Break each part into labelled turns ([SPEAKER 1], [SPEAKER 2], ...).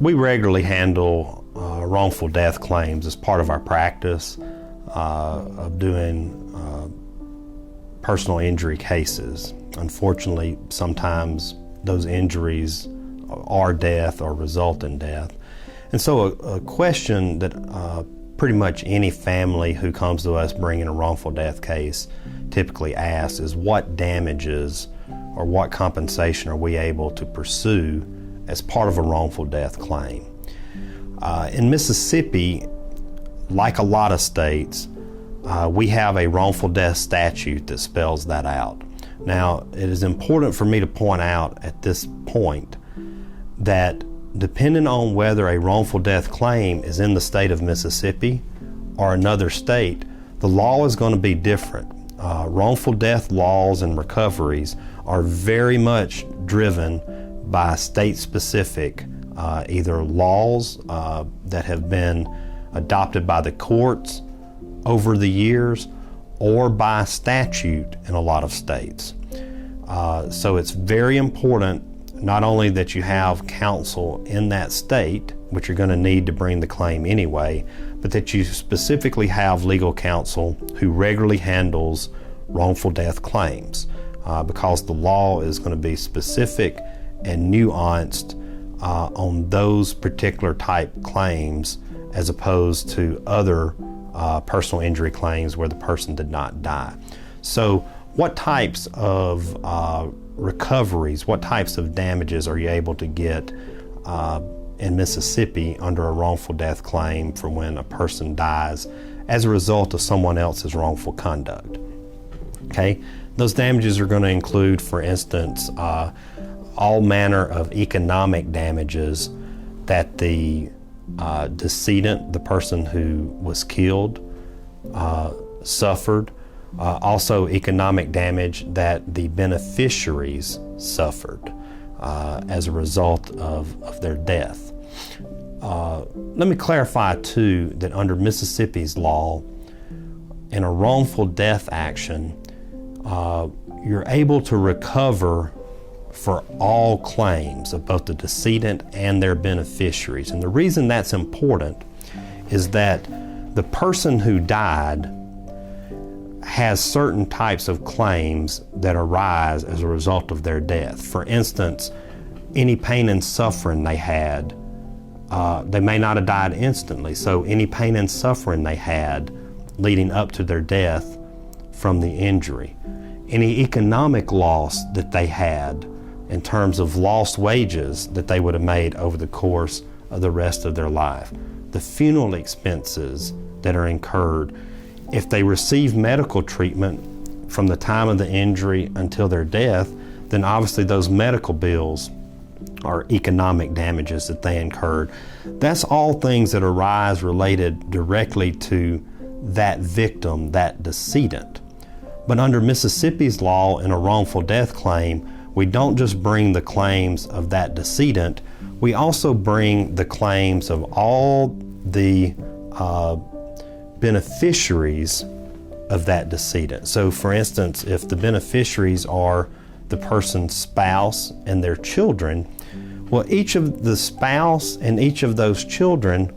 [SPEAKER 1] We regularly handle wrongful death claims as part of our practice of doing personal injury cases. Unfortunately, sometimes those injuries are death or result in death. And so a question that pretty much any family who comes to us bringing a wrongful death case typically asks is, what damages or what compensation are we able to pursue as part of a wrongful death claim? In Mississippi, like a lot of states, we have a wrongful death statute that spells that out. Now, it is important for me to point out at this point that depending on whether a wrongful death claim is in the state of Mississippi or another state, the law is going to be different. Wrongful death laws and recoveries are very much driven by state-specific either laws that have been adopted by the courts over the years or by statute in a lot of states. So it's very important not only that you have counsel in that state, which you're going to need to bring the claim anyway, but that you specifically have legal counsel who regularly handles wrongful death claims, because the law is going to be specific and nuanced on those particular type claims as opposed to other personal injury claims where the person did not die. So what types of recoveries, what types of damages are you able to get in Mississippi under a wrongful death claim for when a person dies as a result of someone else's wrongful conduct? Okay, those damages are going to include, for instance, all manner of economic damages that the decedent, the person who was killed, suffered. Also economic damage that the beneficiaries suffered as a result of their death. Let me clarify too that under Mississippi's law, in a wrongful death action, you're able to recover for all claims of both the decedent and their beneficiaries. And the reason that's important is that the person who died has certain types of claims that arise as a result of their death. For instance, any pain and suffering they had, they may not have died instantly, so any pain and suffering they had leading up to their death from the injury, any economic loss that they had in terms of lost wages that they would have made over the course of the rest of their life, the funeral expenses that are incurred, if they receive medical treatment from the time of the injury until their death, then obviously those medical bills are economic damages that they incurred. That's all things that arise related directly to that victim, that decedent. But under Mississippi's law in a wrongful death claim, we don't just bring the claims of that decedent, we also bring the claims of all the beneficiaries of that decedent. So for instance, if the beneficiaries are the person's spouse and their children, well, each of the spouse and each of those children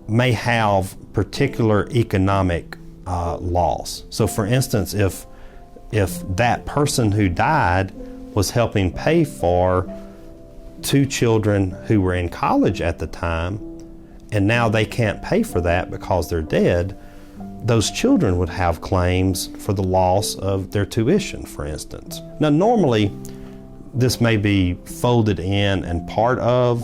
[SPEAKER 1] may have particular economic loss. So for instance, if that person who died was helping pay for two children who were in college at the time, and now they can't pay for that because they're dead, those children would have claims for the loss of their tuition, for instance. Now, normally, this may be folded in and part of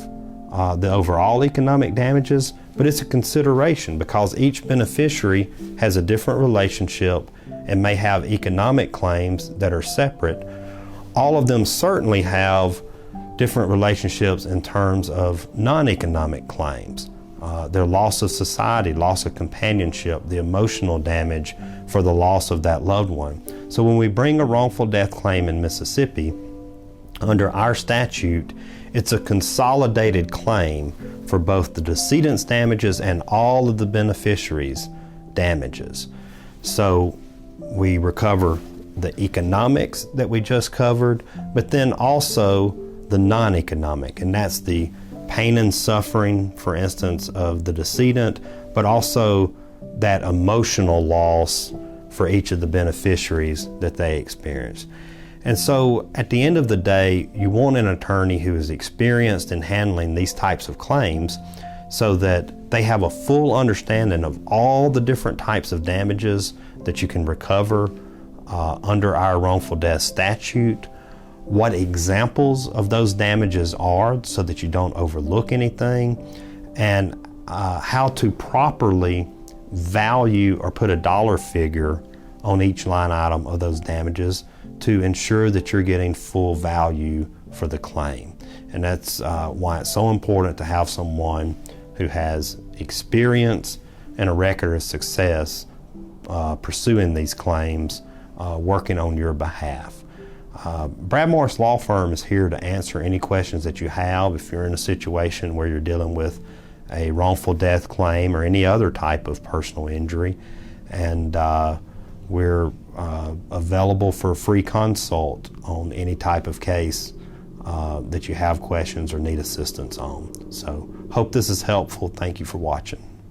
[SPEAKER 1] the overall economic damages, but it's a consideration because each beneficiary has a different relationship and may have economic claims that are separate. All of them certainly have different relationships in terms of non-economic claims. Their loss of society, loss of companionship, the emotional damage for the loss of that loved one. So when we bring a wrongful death claim in Mississippi, under our statute, it's a consolidated claim for both the decedent's damages and all of the beneficiaries' damages. So we recover the economics that we just covered, but then also the non-economic, and that's the pain and suffering, for instance, of the decedent, but also that emotional loss for each of the beneficiaries that they experience. And so at the end of the day, you want an attorney who is experienced in handling these types of claims so that they have a full understanding of all the different types of damages that you can recover under our wrongful death statute, what examples of those damages are so that you don't overlook anything, and how to properly value or put a dollar figure on each line item of those damages to ensure that you're getting full value for the claim. And that's why it's so important to have someone who has experience and a record of success pursuing these claims, working on your behalf. Brad Morris Law Firm is here to answer any questions that you have if you're in a situation where you're dealing with a wrongful death claim or any other type of personal injury. And we're available for a free consult on any type of case that you have questions or need assistance on. So hope this is helpful. Thank you for watching.